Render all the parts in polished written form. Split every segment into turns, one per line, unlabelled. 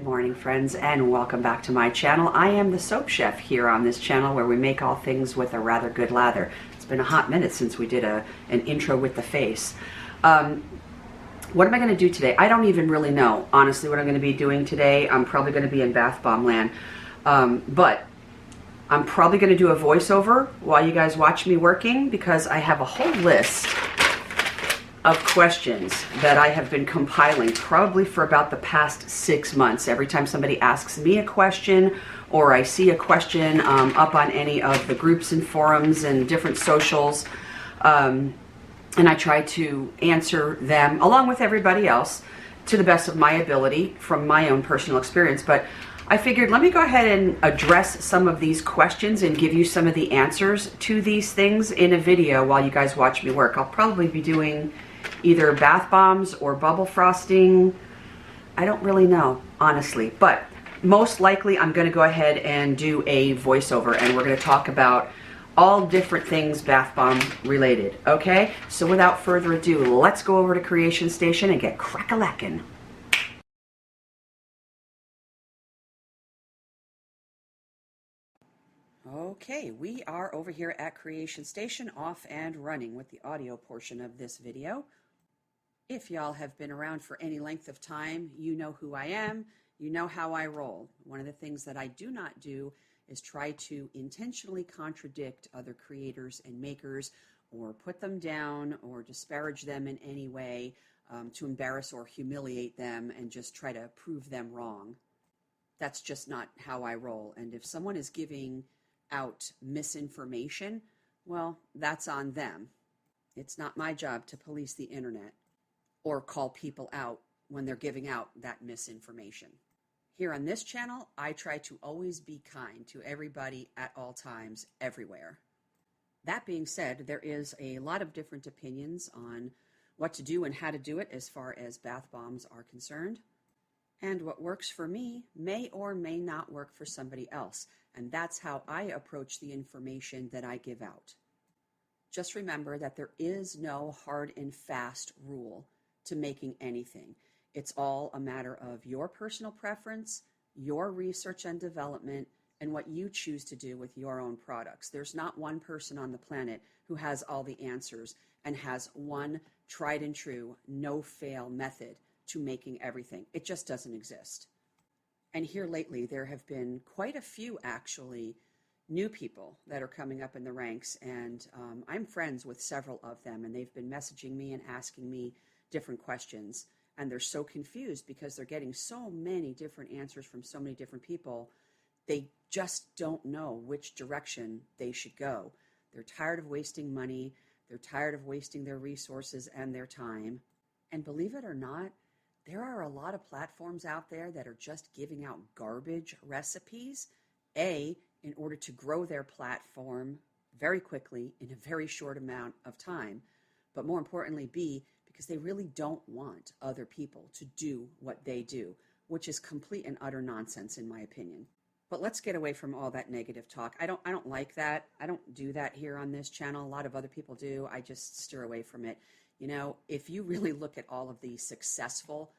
morning, friends, and welcome back to my channel. I am the Soap Chef here on this channel where we make all things with a rather good lather. It's been a hot minute since we did an intro with the face. What am I going to do today? I don't even really know, honestly, what I'm going to be doing today. I'm probably going to be in bath bomb land, but I'm probably going to do a voiceover while you guys watch me working because I have a whole list of questions that I have been compiling probably for about the past 6 months. Every time somebody asks me a question or I see a question up on any of the groups and forums and different socials, and I try to answer them along with everybody else to the best of my ability from my own personal experience. But I figured, let me go ahead and address some of these questions and give you some of the answers to these things in a video while you guys watch me work. I'll probably be doing either bath bombs or bubble frosting. I don't really know, honestly, but most likely I'm going to go ahead and do a voiceover and we're going to talk about all different things bath bomb related. Okay, so without further ado, let's go over to Creation Station and get crack-a-lackin'. Okay, we are over here at Creation Station, off and running with the audio portion of this video. If y'all have been around for any length of time, you know who I am, you know how I roll. One of the things that I do not do is try to intentionally contradict other creators and makers or put them down or disparage them in any way to embarrass or humiliate them and just try to prove them wrong. That's just not how I roll. And if someone is giving out misinformation, well, that's on them. It's not my job to police the internet or call people out when they're giving out that misinformation. Here on this channel, I try to always be kind to everybody at all times, everywhere. That being said, there is a lot of different opinions on what to do and how to do it as far as bath bombs are concerned. And what works for me may or may not work for somebody else. And that's how I approach the information that I give out. Just remember that there is no hard and fast rule to making anything. It's all a matter of your personal preference, your research and development, and what you choose to do with your own products. There's not one person on the planet who has all the answers and has one tried and true, no-fail method to making everything. It just doesn't exist. And here lately, there have been quite a few, actually, new people that are coming up in the ranks, and I'm friends with several of them, and they've been messaging me and asking me different questions, and they're so confused because they're getting so many different answers from so many different people. They just don't know which direction they should go. They're tired of wasting money. They're tired of wasting their resources and their time. And believe it or not, there are a lot of platforms out there that are just giving out garbage recipes, A, in order to grow their platform very quickly in a very short amount of time, but more importantly, B, because they really don't want other people to do what they do, which is complete and utter nonsense in my opinion. But let's get away from all that negative talk. I don't like that. I don't do that here on this channel. A lot of other people do. I just steer away from it. You know, if you really look at all of the successful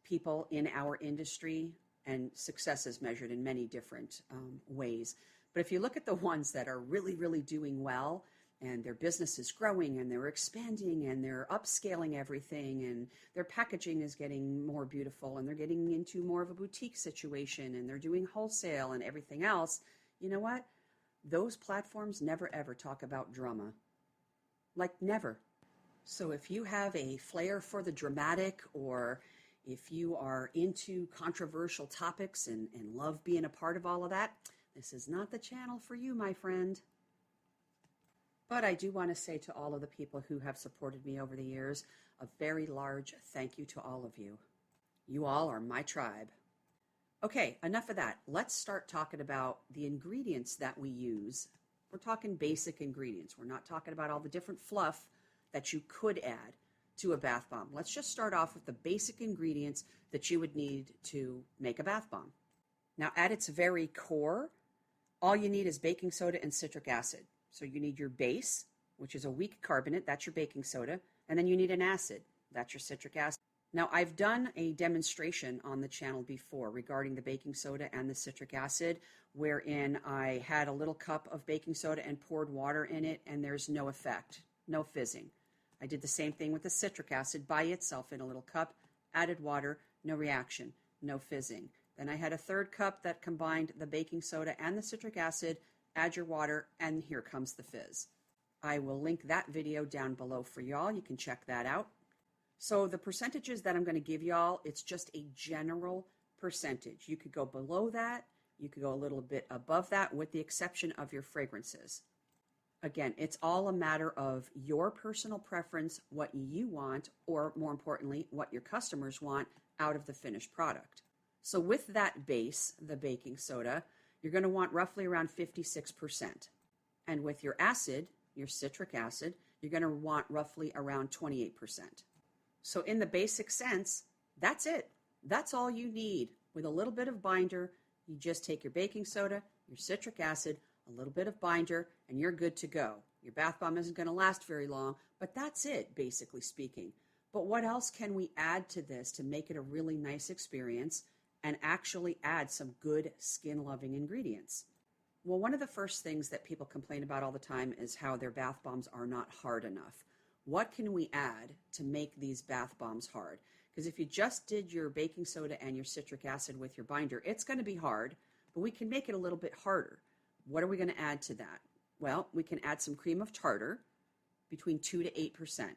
people in our industry, and success is measured in many different ways, but if you look at the ones that are really, really doing well, and their business is growing and they're expanding and they're upscaling everything and their packaging is getting more beautiful and they're getting into more of a boutique situation and they're doing wholesale and everything else, you know what? Those platforms never ever talk about drama. Like never. So if you have a flair for the dramatic, or if you are into controversial topics and love being a part of all of that, this is not the channel for you, my friend. But I do want to say to all of the people who have supported me over the years, a very large thank you to all of you. You all are my tribe. Okay, enough of that. Let's start talking about the ingredients that we use. We're talking basic ingredients. We're not talking about all the different fluff that you could add to a bath bomb. Let's just start off with the basic ingredients that you would need to make a bath bomb. Now, at its very core, all you need is baking soda and citric acid. So you need your base, which is a weak carbonate, that's your baking soda, and then you need an acid, that's your citric acid. Now, I've done a demonstration on the channel before regarding the baking soda and the citric acid, wherein I had a little cup of baking soda and poured water in it, and there's no effect, no fizzing. I did the same thing with the citric acid by itself in a little cup, added water, no reaction, no fizzing. Then I had a third cup that combined the baking soda and the citric acid, add your water, and here comes the fizz. I will link that video down below for y'all. You can check that out. So the percentages that I'm going to give y'all, it's just a general percentage. You could go below that, you could go a little bit above that, with the exception of your fragrances. Again, it's all a matter of your personal preference, what you want, or more importantly, what your customers want out of the finished product. So with that base, the baking soda, you're going to want roughly around 56%. And with your acid, your citric acid, you're going to want roughly around 28%. So in the basic sense, that's it. That's all you need. With a little bit of binder, you just take your baking soda, your citric acid, a little bit of binder, and you're good to go. Your bath bomb isn't going to last very long, but that's it, basically speaking. But what else can we add to this to make it a really nice experience and actually add some good skin-loving ingredients? Well, one of the first things that people complain about all the time is how their bath bombs are not hard enough. What can we add to make these bath bombs hard? Because if you just did your baking soda and your citric acid with your binder, it's going to be hard, but we can make it a little bit harder. What are we going to add to that? Well, we can add some cream of tartar, between 2 to 8%.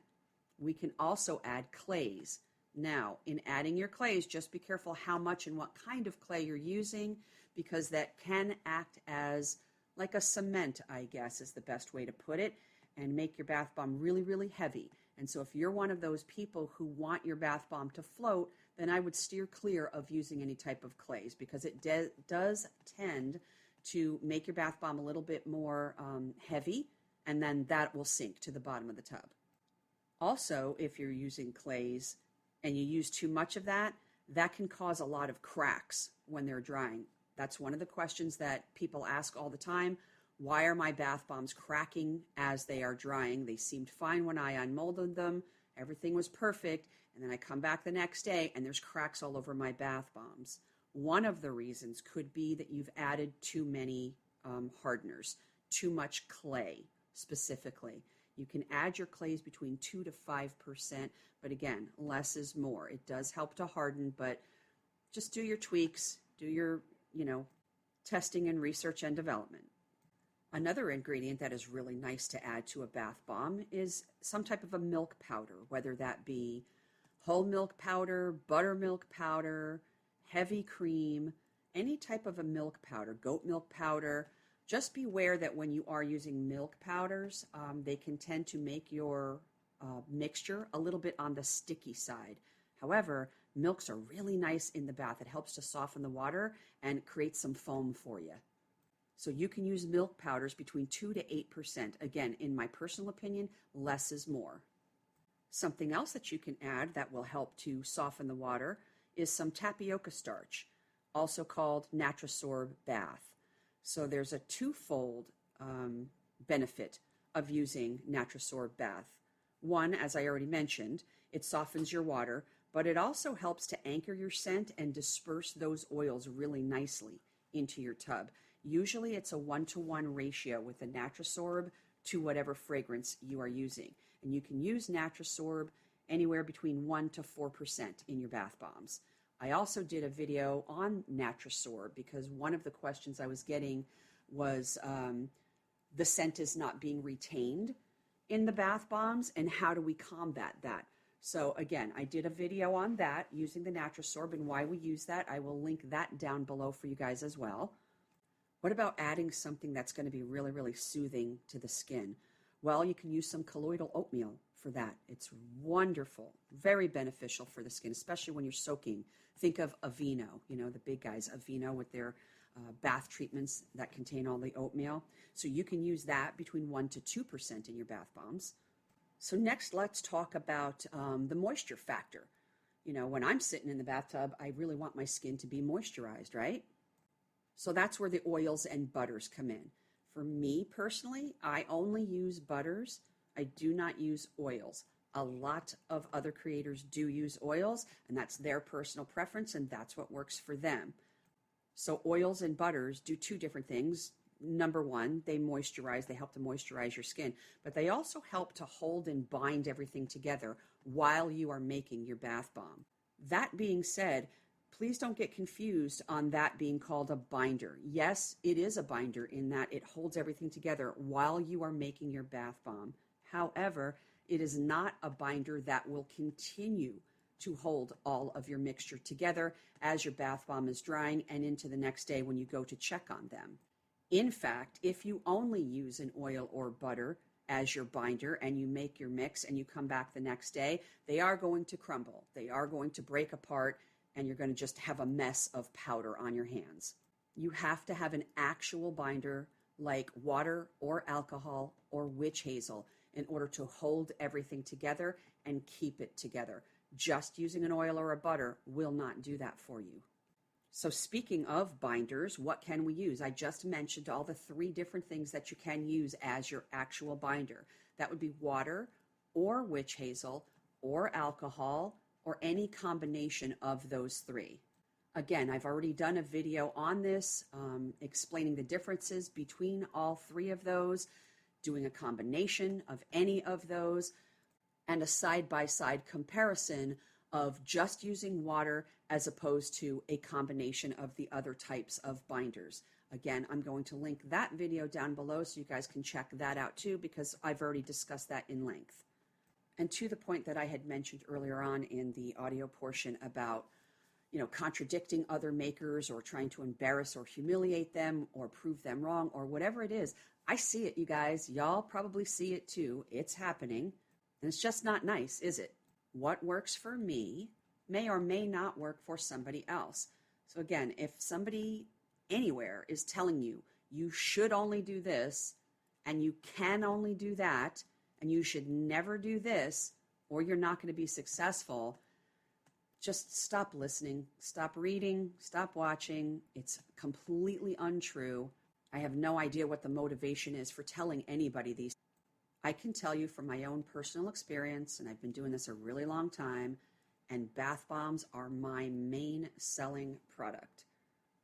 We can also add clays. Now, in adding your clays, just be careful how much and what kind of clay you're using, because that can act as like a cement, I guess, is the best way to put it, and make your bath bomb really, really heavy. And so if you're one of those people who want your bath bomb to float, then I would steer clear of using any type of clays, because it does tend to make your bath bomb a little bit more heavy, and then that will sink to the bottom of the tub. Also, if you're using clays and you use too much of that, that can cause a lot of cracks when they're drying. That's one of the questions that people ask all the time. Why are my bath bombs cracking as they are drying? They seemed fine when I unmolded them. Everything was perfect. And then I come back the next day and there's cracks all over my bath bombs. One of the reasons could be that you've added too many hardeners, too much clay specifically. You can add your clays between 2 to 5%, but again, less is more. It does help to harden, but just do your tweaks, do your, testing and research and development. Another ingredient that is really nice to add to a bath bomb is some type of a milk powder, whether that be whole milk powder, buttermilk powder, heavy cream, any type of a milk powder, goat milk powder. Just beware that when you are using milk powders, they can tend to make your mixture a little bit on the sticky side. However, milks are really nice in the bath. It helps to soften the water and create some foam for you. So you can use milk powders between 2 to 8%. Again, in my personal opinion, less is more. Something else that you can add that will help to soften the water is some tapioca starch, also called Natrasorb bath. So there's a twofold benefit of using Natrasorb bath. One, as I already mentioned, it softens your water, but it also helps to anchor your scent and disperse those oils really nicely into your tub. Usually it's a 1-to-1 ratio with the Natrasorb to whatever fragrance you are using. And you can use Natrasorb anywhere between 1 to 4% in your bath bombs. I also did a video on Natrasorb because one of the questions I was getting was the scent is not being retained in the bath bombs, and how do we combat that? So again, I did a video on that using the Natrasorb and why we use that. I will link that down below for you guys as well. What about adding something that's going to be really, really soothing to the skin? Well, you can use some colloidal oatmeal for that. It's wonderful, very beneficial for the skin, especially when you're soaking. Think of Aveeno, the big guys, Aveeno with their bath treatments that contain all the oatmeal. So you can use that between 1 to 2% in your bath bombs. So next, let's talk about the moisture factor. When I'm sitting in the bathtub, I really want my skin to be moisturized, right? So that's where the oils and butters come in. For me personally, I only use butters. I do not use oils. A lot of other creators do use oils, and that's their personal preference, and that's what works for them. So oils and butters do two different things. Number one, they moisturize, they help to moisturize your skin, but they also help to hold and bind everything together while you are making your bath bomb. That being said, please don't get confused on that being called a binder. Yes, it is a binder in that it holds everything together while you are making your bath bomb. However, it is not a binder that will continue to hold all of your mixture together as your bath bomb is drying and into the next day when you go to check on them. In fact, if you only use an oil or butter as your binder and you make your mix and you come back the next day, they are going to crumble. They are going to break apart and you're going to just have a mess of powder on your hands. You have to have an actual binder like water or alcohol or witch hazel in order to hold everything together and keep it together. Just using an oil or a butter will not do that for you. So speaking of binders, what can we use? I just mentioned all the 3 different things that you can use as your actual binder. That would be water or witch hazel or alcohol or any combination of those 3. Again, I've already done a video on this explaining the differences between all 3 of those, doing a combination of any of those, and a side-by-side comparison of just using water as opposed to a combination of the other types of binders. Again, I'm going to link that video down below so you guys can check that out too, because I've already discussed that in length. And to the point that I had mentioned earlier on in the audio portion about, contradicting other makers or trying to embarrass or humiliate them or prove them wrong or whatever it is, I see it, you guys. Y'all probably see it too. It's happening. And it's just not nice, is it? What works for me may or may not work for somebody else. So again, if somebody anywhere is telling you you should only do this and you can only do that and you should never do this or you're not going to be successful, just stop listening, stop reading, stop watching. It's completely untrue. I have no idea what the motivation is for telling anybody these. I can tell you from my own personal experience, and I've been doing this a really long time, and bath bombs are my main selling product.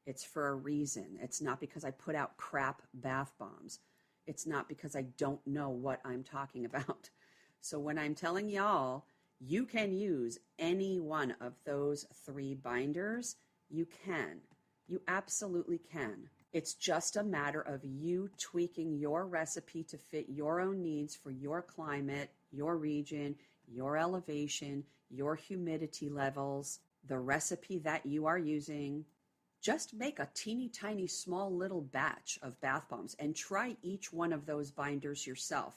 It's for a reason. It's not because I put out crap bath bombs. It's not because I don't know what I'm talking about. So when I'm telling y'all, you can use any one of those 3 binders, you can. You absolutely can. It's just a matter of you tweaking your recipe to fit your own needs for your climate, your region, your elevation, your humidity levels, the recipe that you are using. Just make a teeny tiny small little batch of bath bombs and try each one of those binders yourself.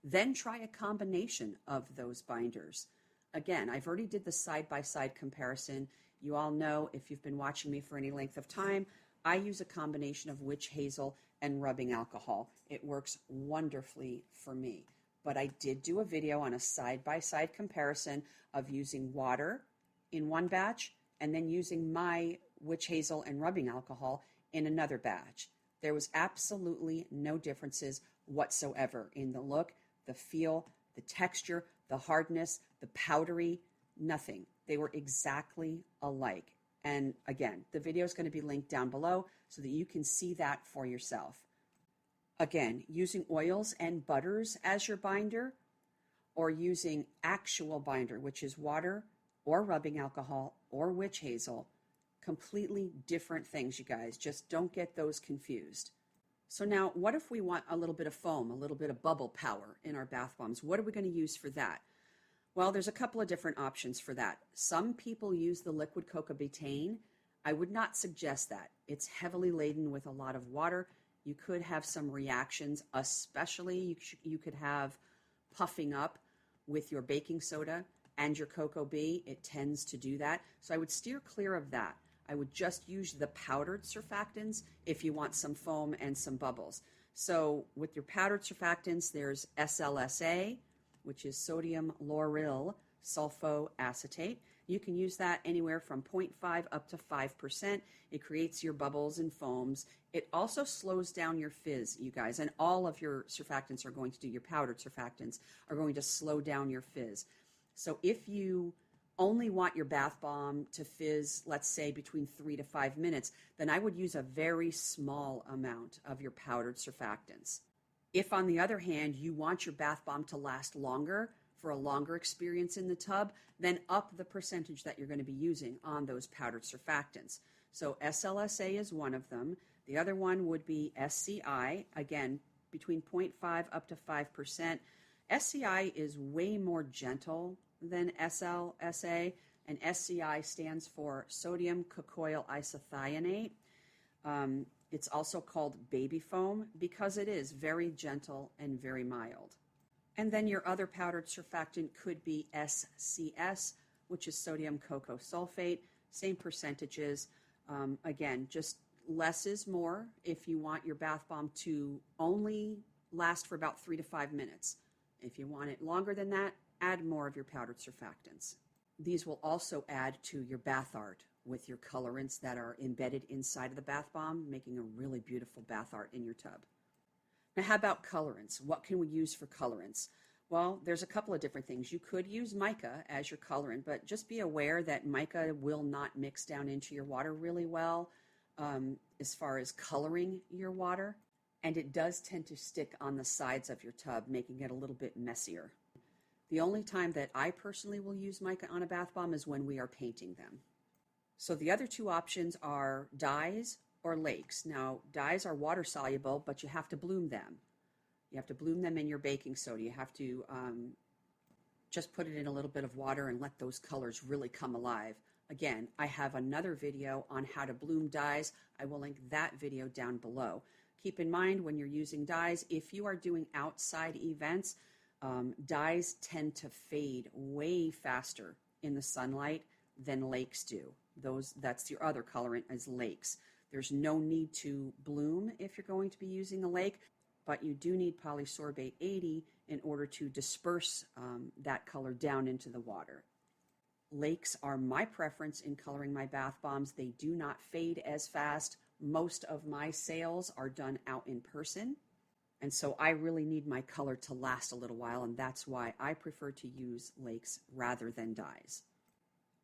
Then try a combination of those binders. Again, I've already did the side-by-side comparison. You all know, if you've been watching me for any length of time, I use a combination of witch hazel and rubbing alcohol. It works wonderfully for me. But I did do a video on a side-by-side comparison of using water in one batch and then using my witch hazel and rubbing alcohol in another batch. There was absolutely no differences whatsoever in the look, the feel, the texture, the hardness, the powdery, nothing. They were exactly alike. And again, the video is going to be linked down below so that you can see that for yourself. Again, using oils and butters as your binder or using actual binder, which is water or rubbing alcohol or witch hazel, completely different things, you guys. Just don't get those confused. So now, what if we want a little bit of foam, a little bit of bubble power in our bath bombs? What are we going to use for that? Well, there's a couple of different options for that. Some people use the liquid cocoa betaine. I would not suggest that. It's heavily laden with a lot of water. You could have some reactions, especially you could have puffing up with your baking soda and your cocoa bee. It tends to do that. So I would steer clear of that. I would just use the powdered surfactants if you want some foam and some bubbles. So with your powdered surfactants, there's SLSA, which is sodium lauryl sulfoacetate, You can use that anywhere from 0.5 up to 5%. It creates your bubbles and foams. It also slows down your fizz, you guys, and all of your surfactants are going to do, your powdered surfactants are going to slow down your fizz. So if you only want your bath bomb to fizz, let's say between 3 to 5 minutes, then I would use a very small amount of your powdered surfactants. If, on the other hand, you want your bath bomb to last longer, for a longer experience in the tub, then up the percentage that you're going to be using on those powdered surfactants. So SLSA is one of them. The other one would be SCI, again, between 0.5 up to 5%. SCI is way more gentle than SLSA, and SCI stands for sodium cocoyl isethionate. It's also called baby foam because it is very gentle and very mild. And then your other powdered surfactant could be SCS, which is sodium cocoa sulfate, same percentages. Again, just less is more if you want your bath bomb to only last for about 3 to 5 minutes. If you want it longer than that, add more of your powdered surfactants. These will also add to your bath art with your colorants that are embedded inside of the bath bomb, making a really beautiful bath art in your tub. Now, how about colorants? What can we use for colorants? Well, there's a couple of different things. You could use mica as your colorant, but just be aware that mica will not mix down into your water really well as far as coloring your water, and it does tend to stick on the sides of your tub, making it a little bit messier. The only time that I personally will use mica on a bath bomb is when we are painting them. So the other two options are dyes or lakes. Now, dyes are water soluble, but you have to bloom them. You have to bloom them in your baking soda. You have to just put it in a little bit of water and let those colors really come alive. Again, I have another video on how to bloom dyes. I will link that video down below. Keep in mind when you're using dyes, if you are doing outside events, dyes tend to fade way faster in the sunlight than lakes do. That's your other colorant is lakes. There's no need to bloom if you're going to be using a lake, but you do need polysorbate 80 in order to disperse that color down into the water. Lakes are my preference in coloring my bath bombs. They do not fade as fast. Most of my sales are done out in person, and so I really need my color to last a little while, and that's why I prefer to use lakes rather than dyes.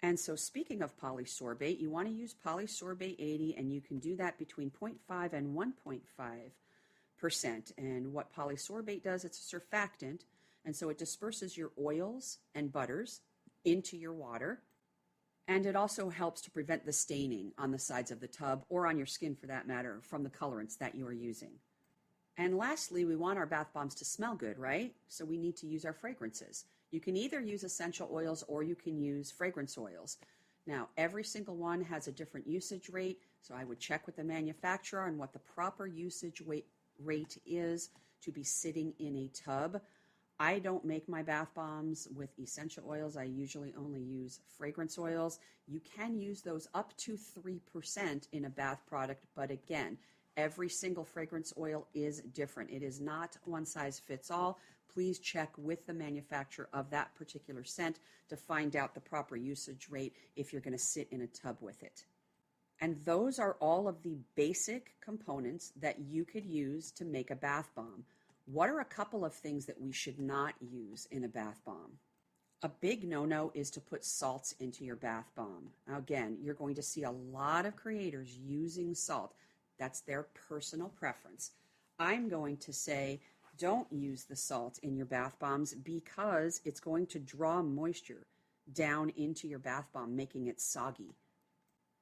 And so speaking of polysorbate, you want to use polysorbate 80, and you can do that between 0.5 and 1.5%. And what polysorbate does, it's a surfactant, and so it disperses your oils and butters into your water, and it also helps to prevent the staining on the sides of the tub, or on your skin for that matter, from the colorants that you are using. And lastly, we want our bath bombs to smell good, right? So we need to use our fragrances. You can either use essential oils or you can use fragrance oils. Now, every single one has a different usage rate, so I would check with the manufacturer on what the proper usage rate is to be sitting in a tub. I don't make my bath bombs with essential oils. I usually only use fragrance oils. You can use those up to 3% in a bath product, but again, every single fragrance oil is different. It is not one size fits all. Please check with the manufacturer of that particular scent to find out the proper usage rate if you're going to sit in a tub with it. And those are all of the basic components that you could use to make a bath bomb. What are a couple of things that we should not use in a bath bomb? A big no-no is to put salts into your bath bomb. Now, again, you're going to see a lot of creators using salt. That's their personal preference. I'm going to say don't use the salt in your bath bombs because it's going to draw moisture down into your bath bomb, making it soggy.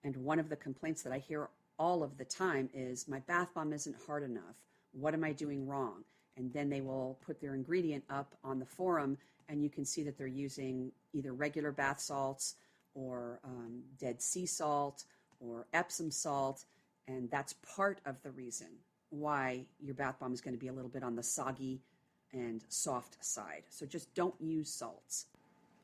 And one of the complaints that I hear all of the time is, my bath bomb isn't hard enough. What am I doing wrong? And then they will put their ingredient up on the forum, and you can see that they're using either regular bath salts or Dead Sea salt or Epsom salt, and that's part of the reason why your bath bomb is going to be a little bit on the soggy and soft side. So just don't use salts.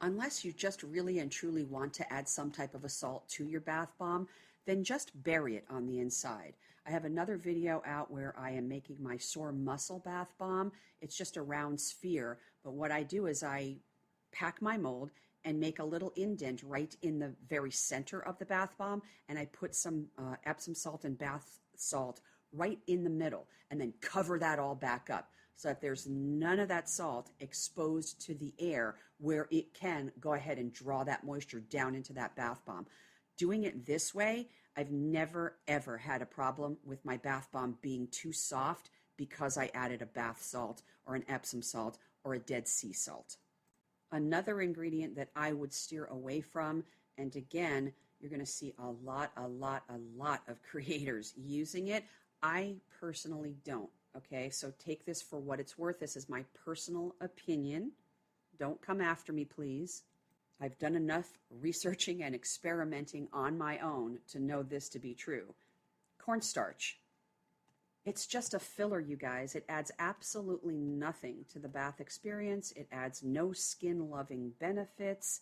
Unless you just really and truly want to add some type of a salt to your bath bomb, then just bury it on the inside. I have another video out where I am making my sore muscle bath bomb. It's just a round sphere, but what I do is I pack my mold and make a little indent right in the very center of the bath bomb, and I put some Epsom salt and bath salt right in the middle, and then cover that all back up so that there's none of that salt exposed to the air where it can go ahead and draw that moisture down into that bath bomb. Doing it this way, I've never ever had a problem with my bath bomb being too soft because I added a bath salt or an Epsom salt or a Dead Sea salt. Another ingredient that I would steer away from, and again, you're going to see a lot of creators using it. I personally don't, okay? So take this for what it's worth. This is my personal opinion. Don't come after me, please. I've done enough researching and experimenting on my own to know this to be true. Cornstarch. It's just a filler, you guys. It adds absolutely nothing to the bath experience. It adds no skin-loving benefits.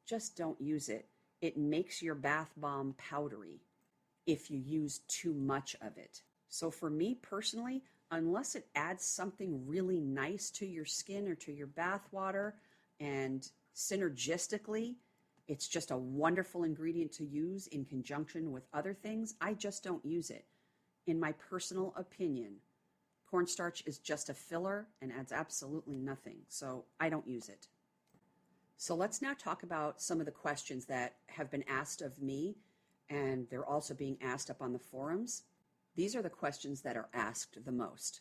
Just don't use it. It makes your bath bomb powdery if you use too much of it. So for me personally, unless it adds something really nice to your skin or to your bath water, and synergistically, it's just a wonderful ingredient to use in conjunction with other things, I just don't use it. In my personal opinion, cornstarch is just a filler and adds absolutely nothing, so I don't use it. So let's now talk about some of the questions that have been asked of me, and they're also being asked up on the forums. These are the questions that are asked the most.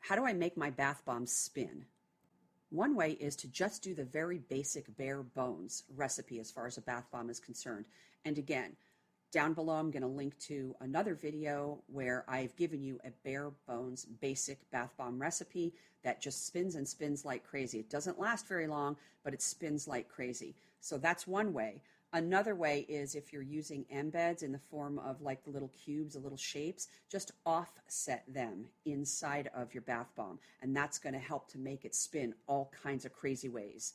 How do I make my bath bomb spin? One way is to just do the very basic bare bones recipe as far as a bath bomb is concerned. And again, down below, I'm going to link to another video where I've given you a bare bones basic bath bomb recipe that just spins and spins like crazy. It doesn't last very long, but it spins like crazy. So that's one way. Another way is if you're using embeds in the form of like the little cubes, the little shapes, just offset them inside of your bath bomb. And that's going to help to make it spin all kinds of crazy ways.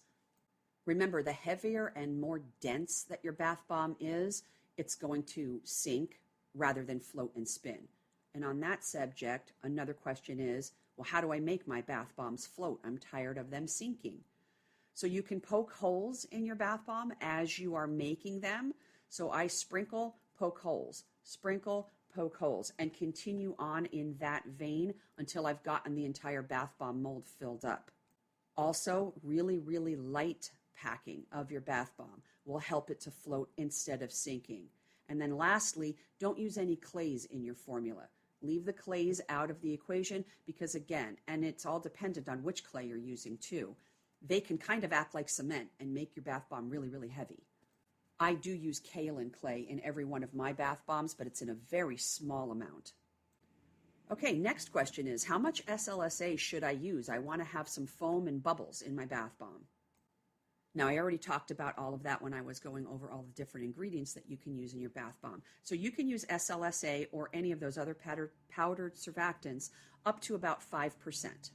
Remember, the heavier and more dense that your bath bomb is, it's going to sink rather than float and spin. And on that subject, another question is, well, how do I make my bath bombs float? I'm tired of them sinking. So you can poke holes in your bath bomb as you are making them. So I sprinkle, poke holes, sprinkle, poke holes, and continue on in that vein until I've gotten the entire bath bomb mold filled up. Also, really light packing of your bath bomb will help it to float instead of sinking. And then lastly, don't use any clays in your formula. Leave the clays out of the equation because again, and it's all dependent on which clay you're using too, they can kind of act like cement and make your bath bomb really heavy. I do use kaolin clay in every one of my bath bombs, but it's in a very small amount. Okay, next question is, how much SLSA should I use? I want to have some foam and bubbles in my bath bomb. Now, I already talked about all of that when I was going over all the different ingredients that you can use in your bath bomb. So you can use SLSA or any of those other powdered surfactants up to about 5%.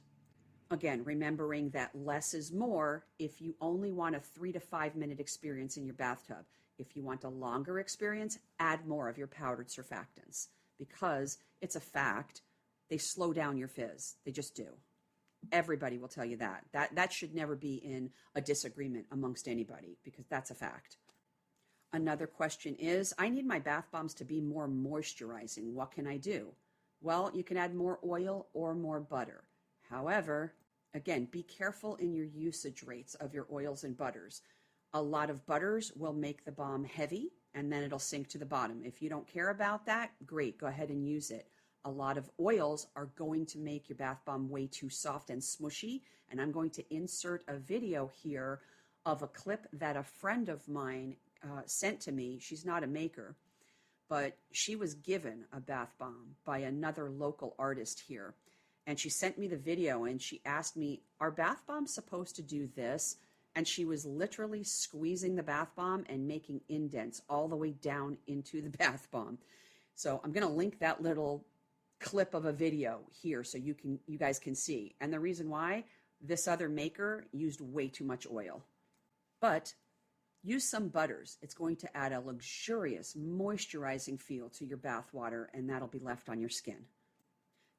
Again, remembering that less is more if you only want a 3 to 5 minute experience in your bathtub. If you want a longer experience, add more of your powdered surfactants because it's a fact, they slow down your fizz. They just do. Everybody will tell you that. That should never be in a disagreement amongst anybody because that's a fact. Another question is, I need my bath bombs to be more moisturizing. What can I do? Well, you can add more oil or more butter. However, again, be careful in your usage rates of your oils and butters. A lot of butters will make the bomb heavy and then it'll sink to the bottom. If you don't care about that, great, go ahead and use it. A lot of oils are going to make your bath bomb way too soft and smushy, and I'm going to insert a video here of a clip that a friend of mine sent to me. She's not a maker, but she was given a bath bomb by another local artist here. And she sent me the video and she asked me, are bath bombs supposed to do this? And she was literally squeezing the bath bomb and making indents all the way down into the bath bomb. So I'm going to link that little clip of a video here so you guys can see. And the reason why, this other maker used way too much oil. But use some butters. It's going to add a luxurious moisturizing feel to your bath water, and that'll be left on your skin.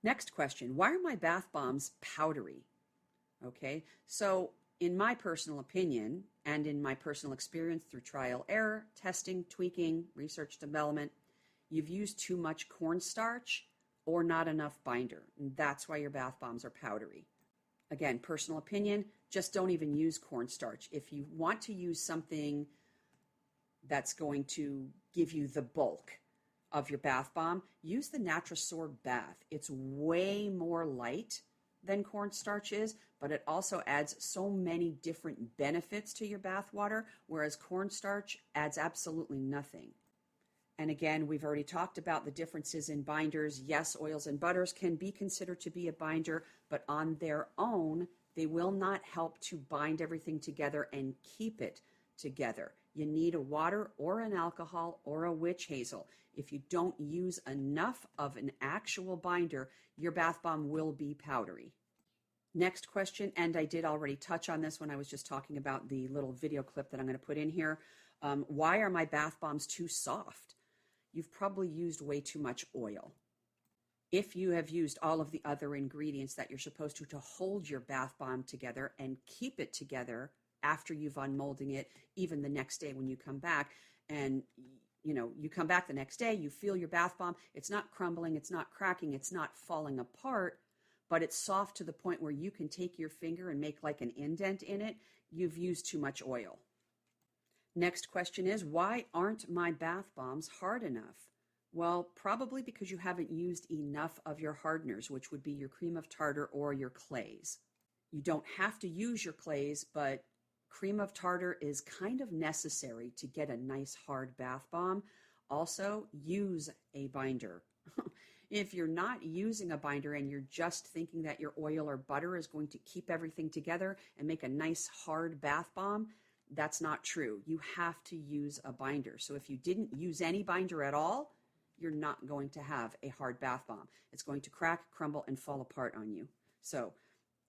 Next question, why are my bath bombs powdery? Okay, so In my personal opinion, and in my personal experience through trial, error, testing, tweaking, research development, you've used too much cornstarch or not enough binder. And that's why your bath bombs are powdery. Again, personal opinion, just don't even use cornstarch. If you want to use something that's going to give you the bulk of your bath bomb, use the Natrasorb Bath. It's way more light than cornstarch is, but it also adds so many different benefits to your bath water, whereas cornstarch adds absolutely nothing. And again, we've already talked about the differences in binders. Yes, oils and butters can be considered to be a binder, but on their own, they will not help to bind everything together and keep it together. You need a water or an alcohol or a witch hazel. If you don't use enough of an actual binder, your bath bomb will be powdery. Next question, and I did already touch on this when I was just talking about the little video clip that I'm going to put in here. Why are my bath bombs too soft? You've probably used way too much oil. If you have used all of the other ingredients that you're supposed to hold your bath bomb together and keep it together after you've unmolding it, even the next day when you come back, and you come back the next day, you feel your bath bomb, it's not crumbling, it's not cracking, it's not falling apart, but it's soft to the point where you can take your finger and make like an indent in it, you've used too much oil. Next question is, why aren't my bath bombs hard enough? Well, probably because you haven't used enough of your hardeners, which would be your cream of tartar or your clays. You don't have to use your clays, but cream of tartar is kind of necessary to get a nice hard bath bomb. Also, use a binder. If you're not using a binder and you're just thinking that your oil or butter is going to keep everything together and make a nice hard bath bomb, that's not true. You have to use a binder. So if you didn't use any binder at all, you're not going to have a hard bath bomb. It's going to crack, crumble, and fall apart on you. So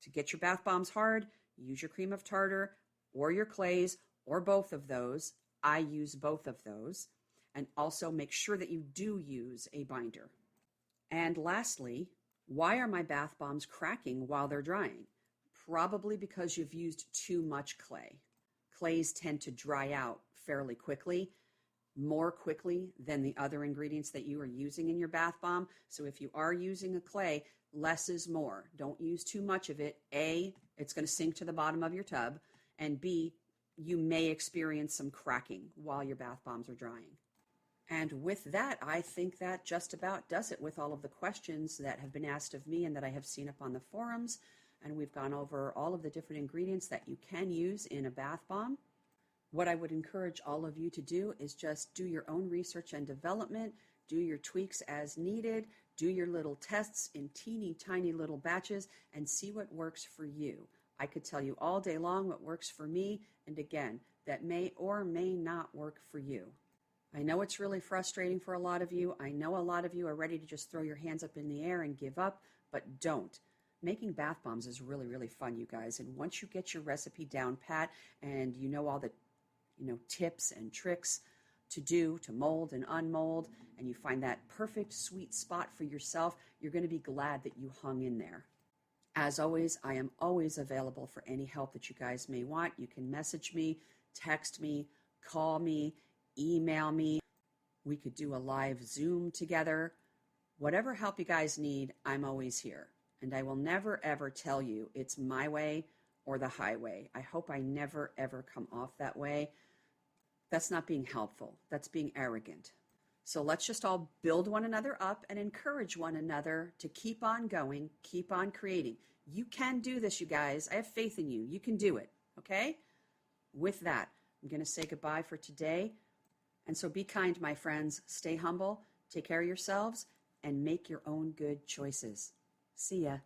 to get your bath bombs hard, use your cream of tartar or your clays or both of those. I use both of those. And also make sure that you do use a binder. And lastly, why are my bath bombs cracking while they're drying? Probably because you've used too much clay. Clays tend to dry out fairly quickly, more quickly than the other ingredients that you are using in your bath bomb. So if you are using a clay, less is more. Don't use too much of it. A, it's going to sink to the bottom of your tub, and B, you may experience some cracking while your bath bombs are drying. And with that, I think that just about does it with all of the questions that have been asked of me and that I have seen up on the forums. And we've gone over all of the different ingredients that you can use in a bath bomb. What I would encourage all of you to do is just do your own research and development, do your tweaks as needed, do your little tests in teeny tiny little batches, and see what works for you. I could tell you all day long what works for me, and again, that may or may not work for you. I know it's really frustrating for a lot of you. I know a lot of you are ready to just throw your hands up in the air and give up, but don't. Making bath bombs is really, really fun, you guys. And once you get your recipe down pat and you know all the tips and tricks to do to mold and unmold, and you find that perfect sweet spot for yourself, you're going to be glad that you hung in there. As always, I am always available for any help that you guys may want. You can message me, text me, call me, email me. We could do a live Zoom together. Whatever help you guys need, I'm always here. And I will never, ever tell you it's my way or the highway. I hope I never, ever come off that way. That's not being helpful. That's being arrogant. So let's just all build one another up and encourage one another to keep on going, keep on creating. You can do this, you guys. I have faith in you. You can do it, okay? With that, I'm going to say goodbye for today. And so be kind, my friends. Stay humble, take care of yourselves, and make your own good choices. See ya.